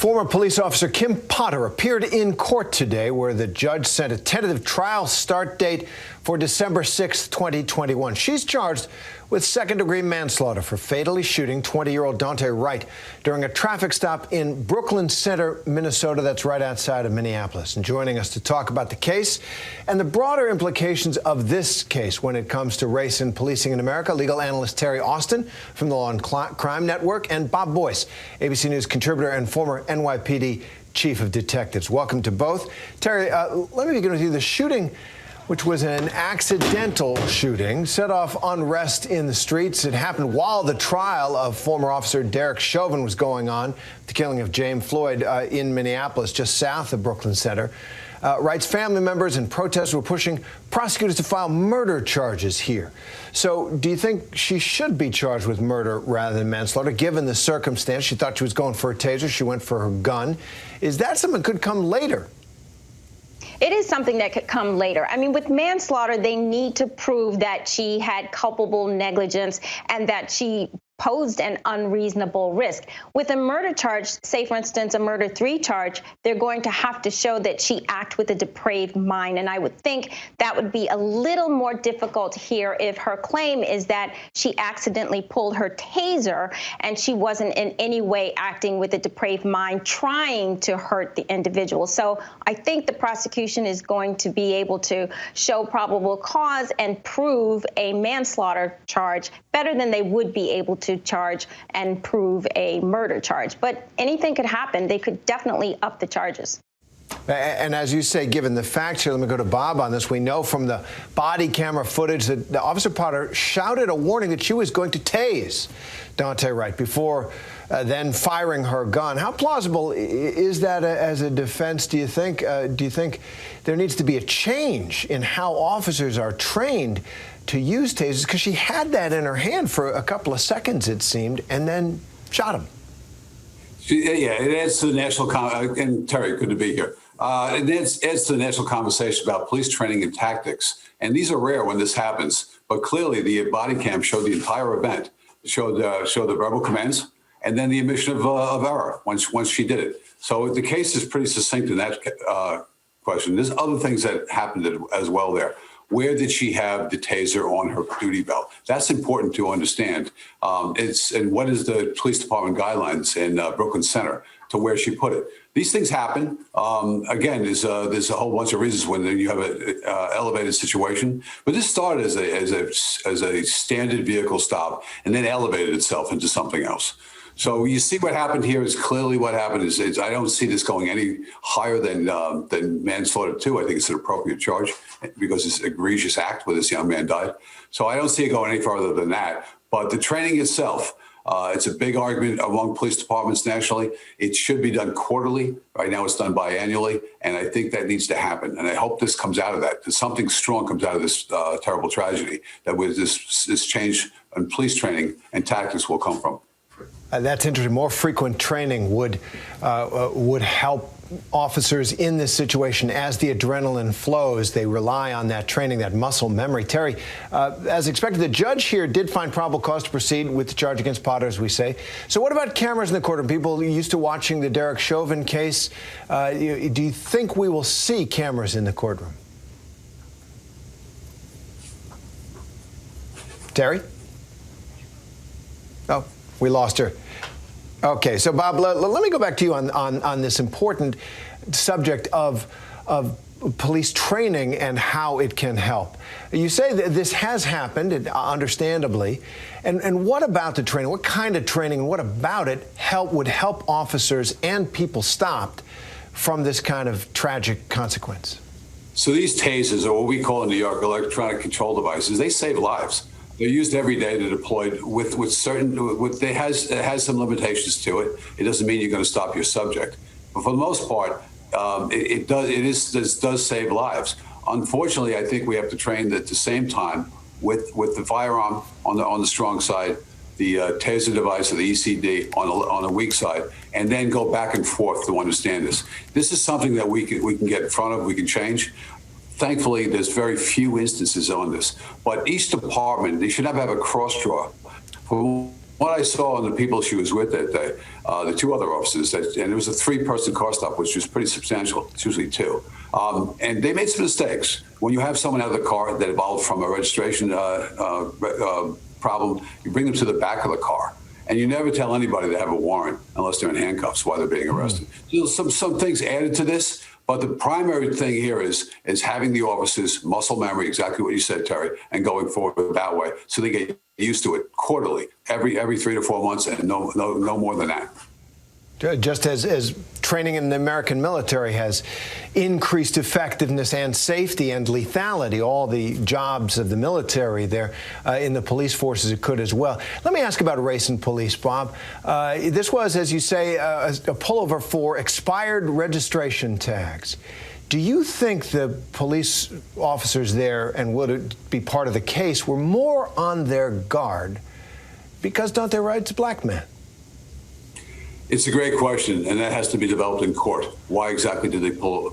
Former police officer Kim Potter appeared in court today, where the judge set a tentative trial start date for December 6, 2021. She's charged with second-degree manslaughter for fatally shooting 20-year-old Daunte Wright during a traffic stop in Brooklyn Center, Minnesota. That's right outside of Minneapolis. And joining us to talk about the case and the broader implications of this case when it comes to race and policing in America, legal analyst TERRI Austin from the Law and Crime Network, and Bob BOYCE, ABC News contributor and former NYPD chief of detectives. Welcome to both. TERRI, let me begin with you. The shooting, which was an accidental shooting, set off unrest in the streets. It happened while the trial of former officer Derek Chauvin was going on, the killing of James Floyd in Minneapolis, just south of Brooklyn Center. Wright's family members and protesters were pushing prosecutors to file murder charges here. So do you think she should be charged with murder rather than manslaughter, given the circumstance? She thought she was going for a taser. She went for her gun. Is that something that could come later? It is something that could come later. I mean, with manslaughter, they need to prove that she had culpable negligence and that she posed an unreasonable risk. With a murder charge, say, for instance, a murder 3 charge, they're going to have to show that she acted with a depraved mind. And I would think that would be a little more difficult here if her claim is that she accidentally pulled her taser and she wasn't in any way acting with a depraved mind, trying to hurt the individual. So I think the prosecution is going to be able to show probable cause and prove a manslaughter charge better than they would be able to charge and prove a murder charge. But anything could happen. They could definitely up the charges. And as you say, given the facts here, let me go to Bob on this. We know from the body camera footage that the Officer Potter shouted a warning that she was going to tase Daunte Wright before then firing her gun. How plausible is that as a defense, do you think? Do you think there needs to be a change in how officers are trained to use tasers? Because she had that in her hand for a couple of seconds, it seemed, and then shot him. Yeah, it adds to the national and TERRI, good to be here. It adds to the national conversation about police training and tactics. And these are rare when this happens. But clearly, the body cam showed the entire event, showed the verbal commands, and then the admission of error once she did it. So the case is pretty succinct in that question. There's other things that happened as well there. Where did she have the taser on her duty belt? That's important to understand. And what is the police department guidelines in Brooklyn Center to where she put it? These things happen. Again, there's a whole bunch of reasons when you have an elevated situation. But this started as a standard vehicle stop and then elevated itself into something else. So you see what happened here is clearly what happened is I don't see this going any higher than manslaughter 2. I think it's an appropriate charge because it's an egregious act where this young man died. So I don't see it going any further than that. But the training itself, it's a big argument among police departments nationally. It should be done quarterly. Right now it's done biannually. And I think that needs to happen. And I hope this comes out of that something strong comes out of this terrible tragedy, that with this change in police training and tactics will come from. That's interesting. More frequent training would help officers in this situation as the adrenaline flows. They rely on that training, that muscle memory. TERRI, as expected, the judge here did find probable cause to proceed with the charge against Potter, as we say. So what about cameras in the courtroom? People used to watching the Derek Chauvin case. Do you think we will see cameras in the courtroom? TERRI? Oh, we lost her. Okay, so Bob, let me go back to you on this important subject of police training and how it can help. You say that this has happened, understandably, and what about the training? What kind of training and what about it would help officers and people stopped from this kind of tragic consequence? So these tasers, or what we call in New York electronic control devices, they save lives. They're used every day to deploy with certain. It has some limitations to it. It doesn't mean you're going to stop your subject, but for the most part, it does save lives. Unfortunately, I think we have to train at the same time with the firearm on the strong side, the taser device or the ECD on the weak side, and then go back and forth to understand this. This is something that we can get in front of. We can change. Thankfully, there's very few instances on this, but each department, they should have a cross draw. For what I saw and the people she was with that day, the two other officers, and it was a 3-person car stop, which was pretty substantial. It's usually 2. And they made some mistakes. When you have someone out of the car that evolved from a registration problem, you bring them to the back of the car. And you never tell anybody they have a warrant unless they're in handcuffs while they're being arrested. Some things added to this, but the primary thing here is having the officers muscle memory, exactly what you said, Terry, and going forward that way, so they get used to it quarterly, every 3 to 4 months, and no more than that. Just as training in the American military has increased effectiveness and safety and lethality, all the jobs of the military there in the police forces, it could as well. Let me ask about race in police, Bob. This was, as you say, a pullover for expired registration tags. Do you think the police officers there, and would it be part of the case, were more on their guard because Daunte Wright's a black man? It's a great question, and that has to be developed in court. Why exactly did they pull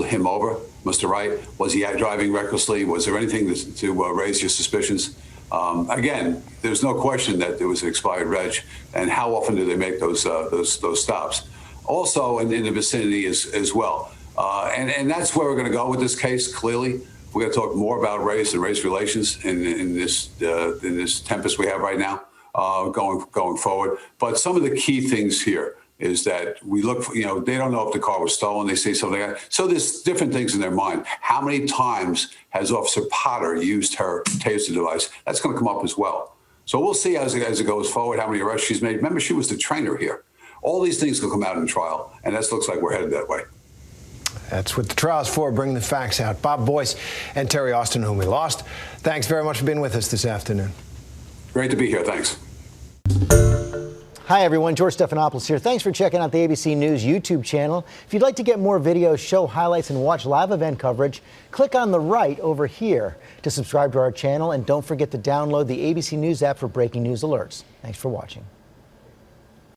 him over, Mr. Wright? Was he driving recklessly? Was there anything to raise your suspicions? Again, there's no question that there was an expired reg, and how often do they make those stops? Also, in the vicinity as well, and that's where we're going to go with this case. Clearly, we're going to talk more about race and race relations in this tempest we have right now. Going forward. But some of the key things here is that we look for, they don't know if the car was stolen. They say something like that. So there's different things in their mind. How many times has Officer Potter used her taser device? That's going to come up as well. So we'll see as it goes forward how many arrests she's made. Remember, she was the trainer here. All these things will come out in trial, and that looks like we're headed that way. That's what the trial's for, bringing the facts out. Bob Boyce and Terry Austin, whom we lost, thanks very much for being with us this afternoon. Great to be here. Thanks. Hi, everyone. George Stephanopoulos here. Thanks for checking out the ABC News YouTube channel. If you'd like to get more videos, show highlights, and watch live event coverage, click on the right over here to subscribe to our channel. And don't forget to download the ABC News app for breaking news alerts. Thanks for watching.